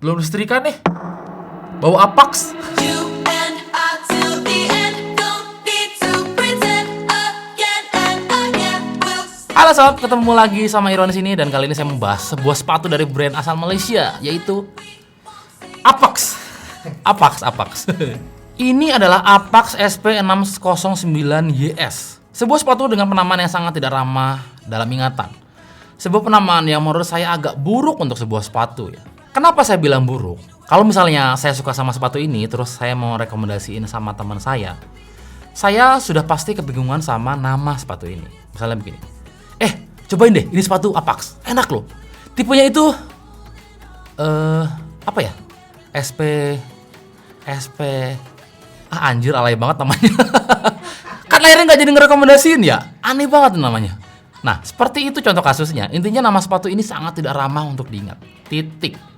Belum disetrika nih. Bau Apax. Halo sob, ketemu lagi sama Ironis ini. Dan kali ini saya membahas sebuah sepatu dari brand asal Malaysia, yaitu Apax. Apax. Ini adalah Apax SP609YS. Sebuah sepatu dengan penamaan yang sangat tidak ramah dalam ingatan. Sebuah penamaan yang menurut saya agak buruk untuk sebuah sepatu ya. Kenapa saya bilang buruk? Kalau misalnya saya suka sama sepatu ini, terus saya mau rekomendasiin sama teman saya sudah pasti kebingungan sama nama sepatu ini. Misalnya begini, cobain deh, ini sepatu Apax, enak loh. Tipenya itu apa ya? SP anjir, alay banget namanya. Kan akhirnya nggak jadi ngerekomendasiin ya, aneh banget namanya. Nah, seperti itu contoh kasusnya. Intinya nama sepatu ini sangat tidak ramah untuk diingat. Titik.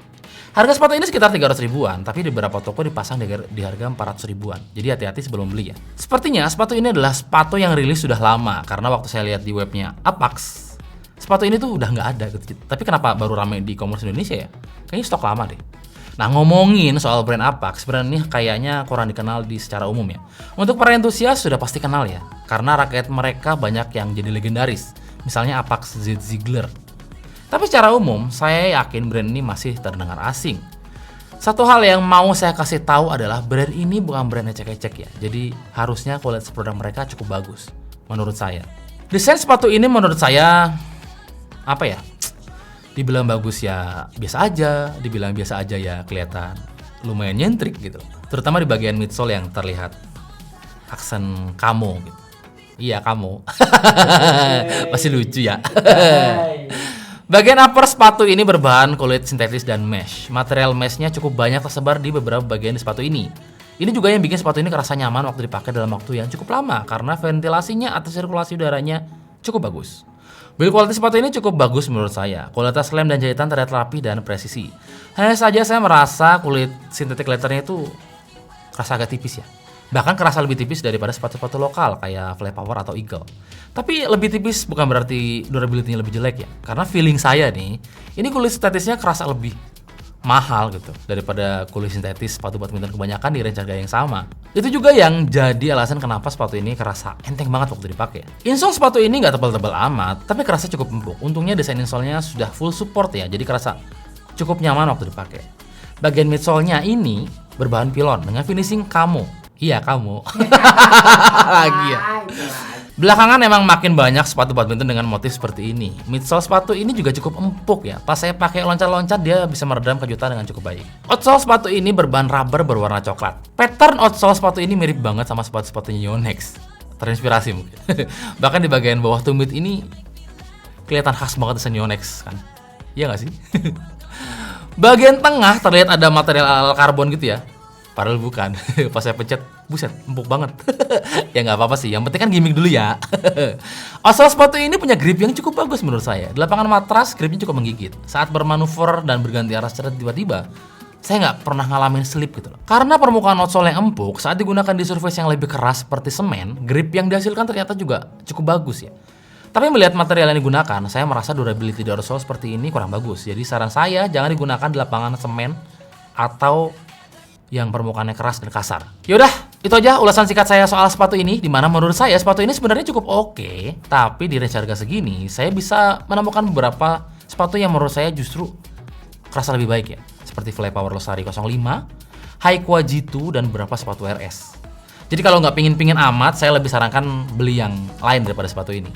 Harga sepatu ini sekitar 300 ribuan, tapi di beberapa toko dipasang di harga 400 ribuan. Jadi hati-hati sebelum beli ya. Sepertinya sepatu ini adalah sepatu yang rilis sudah lama, karena waktu saya lihat di webnya Apax, sepatu ini tuh udah nggak ada gitu. Tapi kenapa baru ramai di e-commerce Indonesia ya? Kayaknya stok lama deh. Nah, ngomongin soal brand Apax, brand ini kayaknya kurang dikenal secara umum ya. Untuk para entusias sudah pasti kenal ya, karena raket mereka banyak yang jadi legendaris. Misalnya Apax Z Ziegler. Tapi secara umum, saya yakin brand ini masih terdengar asing. Satu hal yang mau saya kasih tahu adalah brand ini bukan brand ecek-ecek ya. Jadi harusnya kualitas produk mereka cukup bagus, menurut saya. Desain sepatu ini menurut saya, apa ya? Dibilang bagus ya biasa aja, dibilang biasa aja ya kelihatan lumayan nyentrik gitu. Terutama di bagian midsole yang terlihat aksen kamo gitu. Iya, kamo. Masih lucu ya. Bagian upper sepatu ini berbahan kulit sintetis dan mesh. Material meshnya cukup banyak tersebar di beberapa bagian di sepatu ini. Ini juga yang bikin sepatu ini kerasa nyaman waktu dipakai dalam waktu yang cukup lama, karena ventilasinya atau sirkulasi udaranya cukup bagus. Build quality sepatu ini cukup bagus menurut saya. Kualitas lem dan jahitan terlihat rapi dan presisi. Hanya saja saya merasa kulit sintetik letternya itu kerasa agak tipis ya. Bahkan kerasa lebih tipis daripada sepatu-sepatu lokal kayak Fly Power atau Eagle. Tapi lebih tipis bukan berarti durability-nya lebih jelek ya. Karena feeling saya nih, ini kulit sintetisnya kerasa lebih mahal gitu daripada kulit sintetis sepatu badminton kebanyakan di range harga yang sama. Itu juga yang jadi alasan kenapa sepatu ini kerasa enteng banget waktu dipakai. Insole sepatu ini nggak tebal-tebal amat, tapi kerasa cukup empuk. Untungnya desain insole-nya sudah full support ya, jadi kerasa cukup nyaman waktu dipakai. Bagian midsole-nya ini berbahan pilon dengan finishing camo. Iya, kamu. Lagi ya. Belakangan emang makin banyak sepatu badminton dengan motif seperti ini. Midsole sepatu ini juga cukup empuk ya. Pas saya pakai loncat-loncat dia bisa meredam kejutan dengan cukup baik. Outsole sepatu ini berbahan rubber berwarna coklat. Pattern outsole sepatu ini mirip banget sama sepatu-sepatunya Yonex. Terinspirasi mungkin. Bahkan di bagian bawah tumit ini kelihatan khas banget desain Yonex kan. Iya nggak sih? Bagian tengah terlihat ada material karbon gitu ya. Padahal bukan. Pas saya pencet, buset, empuk banget. Ya nggak apa-apa sih, yang penting kan gimmick dulu ya. Outsole sepatu ini punya grip yang cukup bagus menurut saya. Di lapangan matras, gripnya cukup menggigit. Saat bermanuver dan berganti arah secara tiba-tiba, saya nggak pernah ngalamin slip gitu loh. Karena permukaan outsole yang empuk, saat digunakan di surface yang lebih keras seperti semen, grip yang dihasilkan ternyata juga cukup bagus ya. Tapi melihat material yang digunakan, saya merasa durability di outsole seperti ini kurang bagus. Jadi saran saya, jangan digunakan di lapangan semen atau yang permukaannya keras dan kasar. Yaudah, itu aja ulasan singkat saya soal sepatu ini. Dimana menurut saya sepatu ini sebenarnya cukup oke, tapi di range harga segini saya bisa menemukan beberapa sepatu yang menurut saya justru kerasa lebih baik ya. Seperti Fly Power Losari 05, Haikwa G2, dan beberapa sepatu RS. Jadi kalau nggak pingin amat, saya lebih sarankan beli yang lain daripada sepatu ini.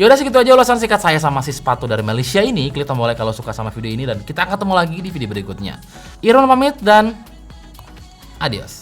Yaudah, segitu aja ulasan singkat saya sama si sepatu dari Malaysia ini. Klik tombol like kalau suka sama video ini, dan kita akan ketemu lagi di video berikutnya. Iron pamit dan adios.